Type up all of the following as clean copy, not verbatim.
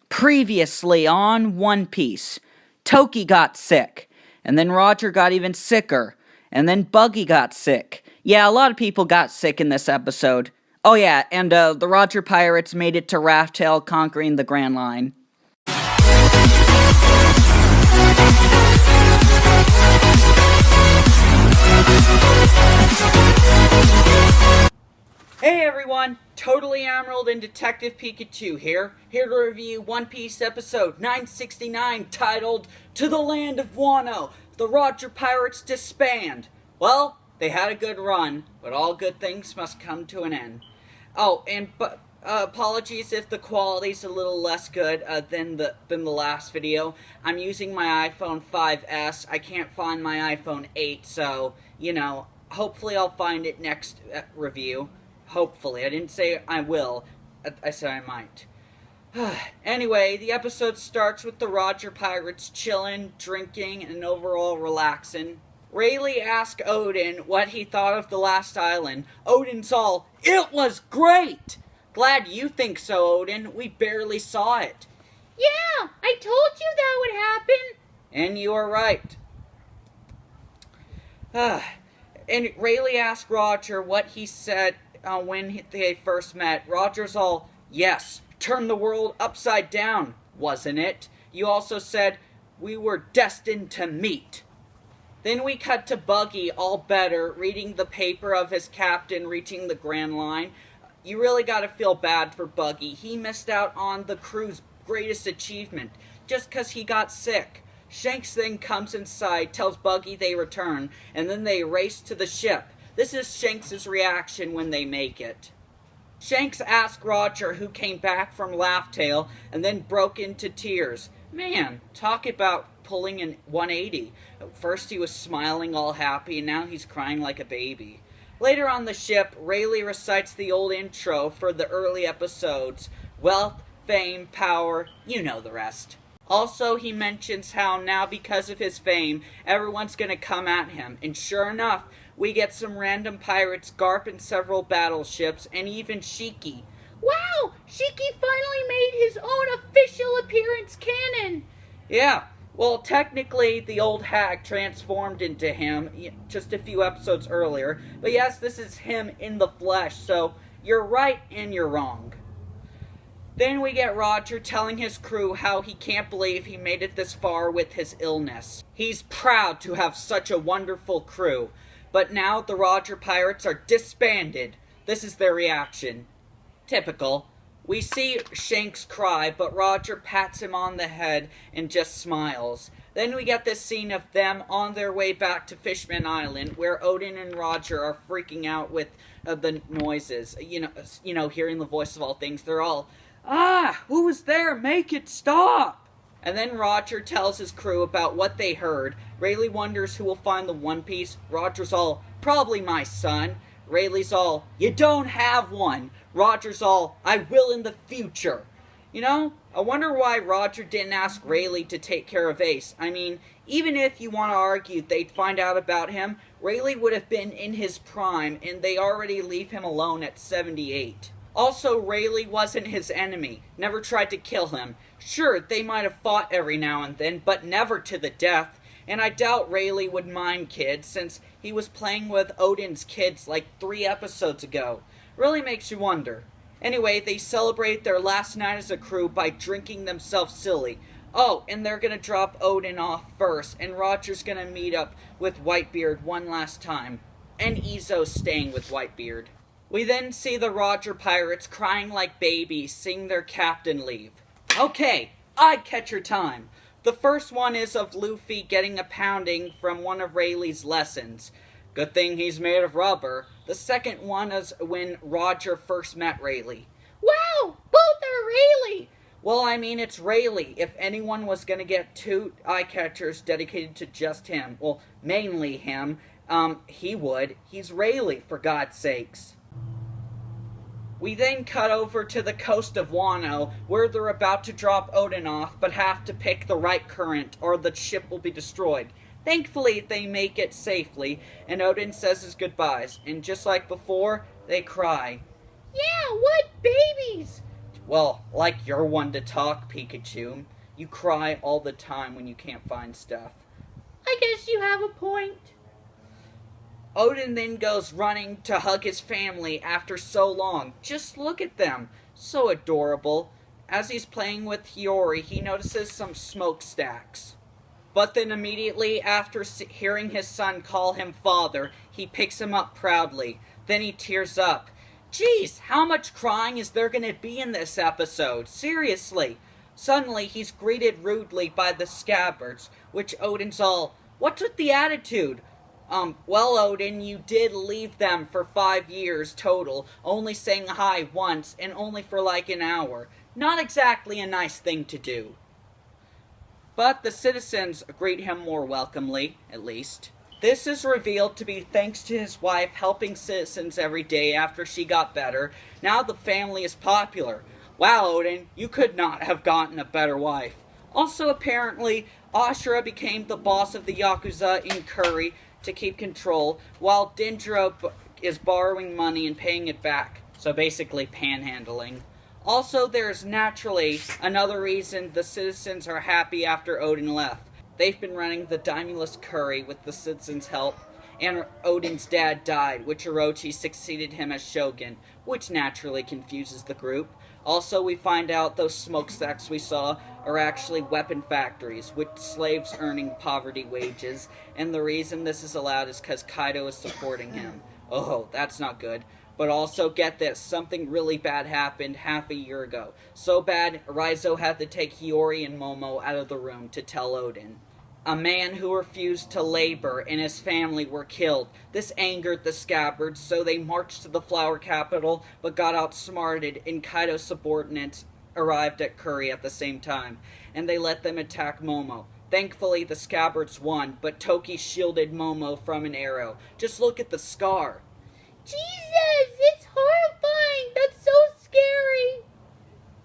Previously on One Piece, Toki got sick, and then Roger got even sicker, and then Buggy got sick. Yeah, a lot of people got sick in this episode. Oh yeah, and the Roger Pirates made it to Raftail, conquering the Grand Line. Hey everyone, Totally Emerald and Detective Pikachu here to review One Piece episode 969 titled To the Land of Wano, the Roger Pirates Disband. Well, they had a good run, but all good things must come to an end. Oh, and apologies if the quality's a little less good than the last video. I'm using my iPhone 5S. I can't find my iPhone 8, so, hopefully I'll find it next review. Hopefully. I didn't say I will. I said I might. Anyway, the episode starts with the Roger Pirates chillin', drinking, and overall relaxing. Rayleigh asks Oden what he thought of the last island. Oden's all, "It was great!" Glad you think so, Oden. We barely saw it. Yeah, I told you that would happen. And you are right. And Rayleigh asked Roger what he said when they first met. Roger's all, "Yes, turn the world upside down, wasn't it? You also said we were destined to meet." Then we cut to Buggy, all better, reading the paper of his captain reaching the Grand Line. You really gotta feel bad for Buggy. He missed out on the crew's greatest achievement just because he got sick. Shanks then comes inside, tells Buggy they return, and then they race to the ship. This is Shanks' reaction when they make it. Shanks asked Roger who came back from Laugh-Tale and then broke into tears. Man, talk about pulling in 180. First he was smiling all happy and now he's crying like a baby. Later on the ship, Rayleigh recites the old intro for the early episodes. Wealth, fame, power, you know the rest. Also, he mentions how now because of his fame, everyone's gonna come at him. And sure enough, we get some random pirates, Garp and several battleships, and even Shiki. Wow! Shiki finally made his own official appearance canon! Yeah, well, technically, the old hag transformed into him just a few episodes earlier. But yes, this is him in the flesh, so you're right and you're wrong. Then we get Roger telling his crew how he can't believe he made it this far with his illness. He's proud to have such a wonderful crew. But now the Roger Pirates are disbanded. This is their reaction. Typical. We see Shanks cry, but Roger pats him on the head and just smiles. Then we get this scene of them on their way back to Fishman Island, where Oden and Roger are freaking out with the noises. Hearing the voice of all things. They're all, who was there? Make it stop! And then Roger tells his crew about what they heard. Rayleigh wonders who will find the One Piece. Roger's all, "Probably my son." Rayleigh's all, "You don't have one." Roger's all, "I will in the future." I wonder why Roger didn't ask Rayleigh to take care of Ace. I mean, even if you want to argue they'd find out about him, Rayleigh would have been in his prime, and they already leave him alone at 78. Also, Rayleigh wasn't his enemy, never tried to kill him. Sure, they might have fought every now and then, but never to the death. And I doubt Rayleigh would mind kids, since he was playing with Oden's kids like 3 episodes ago. Really makes you wonder. Anyway, they celebrate their last night as a crew by drinking themselves silly. Oh, and they're gonna drop Oden off first, and Roger's gonna meet up with Whitebeard one last time. And Izzo's staying with Whitebeard. We then see the Roger Pirates crying like babies, seeing their captain leave. Okay, I catch your time. The first one is of Luffy getting a pounding from one of Rayleigh's lessons. Good thing he's made of rubber. The second one is when Roger first met Rayleigh. Wow, both are Rayleigh! Well, I mean, it's Rayleigh. If anyone was gonna get 2 eye catchers dedicated to just him, well, mainly him, he would. He's Rayleigh, for God's sakes. We then cut over to the coast of Wano, where they're about to drop Oden off, but have to pick the right current, or the ship will be destroyed. Thankfully, they make it safely, and Oden says his goodbyes, and just like before, they cry. Yeah, what babies! Well, like you're one to talk, Pikachu. You cry all the time when you can't find stuff. I guess you have a point. Oden then goes running to hug his family after so long. Just look at them. So adorable. As he's playing with Hiyori, he notices some smokestacks. But then immediately after hearing his son call him father, he picks him up proudly. Then he tears up. Geez, how much crying is there going to be in this episode? Seriously. Suddenly, he's greeted rudely by the scabbards, which Oden's all, what's with the attitude? Well, Oden, you did leave them for 5 years total, only saying hi once, and only for like an hour. Not exactly a nice thing to do. But the citizens greet him more welcomely, at least. This is revealed to be thanks to his wife helping citizens every day after she got better. Now the family is popular. Wow, Oden, you could not have gotten a better wife. Also, apparently, Ashura became the boss of the Yakuza in Curry to keep control, while Dendro is borrowing money and paying it back. So basically panhandling. Also, there's naturally another reason the citizens are happy after Oden left. They've been running the Daimulous Curry with the citizens' help, and Oden's dad died, which Orochi succeeded him as shogun, which naturally confuses the group. Also, we find out those smokestacks we saw are actually weapon factories, with slaves earning poverty wages, and the reason this is allowed is because Kaido is supporting him. Oh, that's not good. But also, get this, something really bad happened half a year ago. So bad, Raizo had to take Hiyori and Momo out of the room to tell Oden. A man who refused to labor and his family were killed. This angered the scabbards, so they marched to the flower capital, but got outsmarted, and Kaido's subordinates arrived at Curry at the same time, and they let them attack Momo. Thankfully, the scabbards won, but Toki shielded Momo from an arrow. Just look at the scar. Jesus, it's horrifying. That's so scary.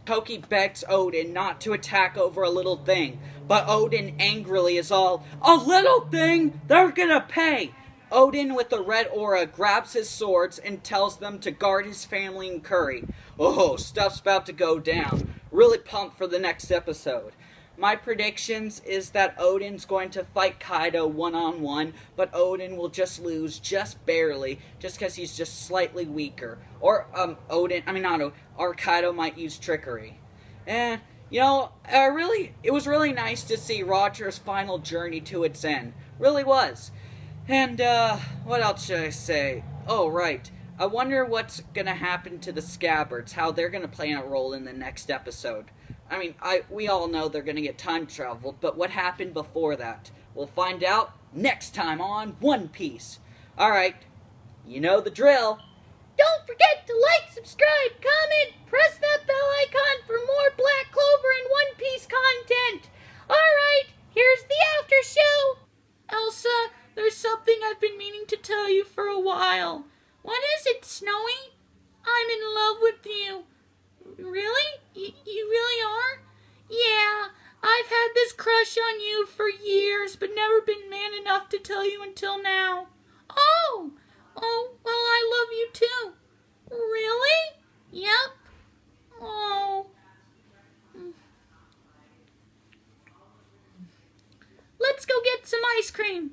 Toki begs Oden not to attack over a little thing, but Oden angrily is all, a little thing? They're gonna pay! Oden with the red aura grabs his swords and tells them to guard his family in Curry. Oh, stuff's about to go down. Really pumped for the next episode. My predictions is that Oden's going to fight Kaido one-on-one, but Oden will just lose just barely, just because he's just slightly weaker. Or, or Kaido might use trickery. And, it was really nice to see Roger's final journey to its end. Really was. And, what else should I say? Oh, right. I wonder what's gonna happen to the scabbards, how they're gonna play a role in the next episode. We all know they're gonna get time traveled, but what happened before that? We'll find out next time on One Piece. Alright, you know the drill. Don't forget to like, subscribe, comment, press that bell icon for more Black Clover and One Piece content. Alright, here's the after show. Elsa, there's something I've been meaning to tell you for a while. What is it, Snowy? I'm in love with you. Really? You really are? Yeah, I've had this crush on you for years, but never been man enough to tell you until now. Oh, well, I love you too. Really? Yep. Oh. Let's go get some ice cream.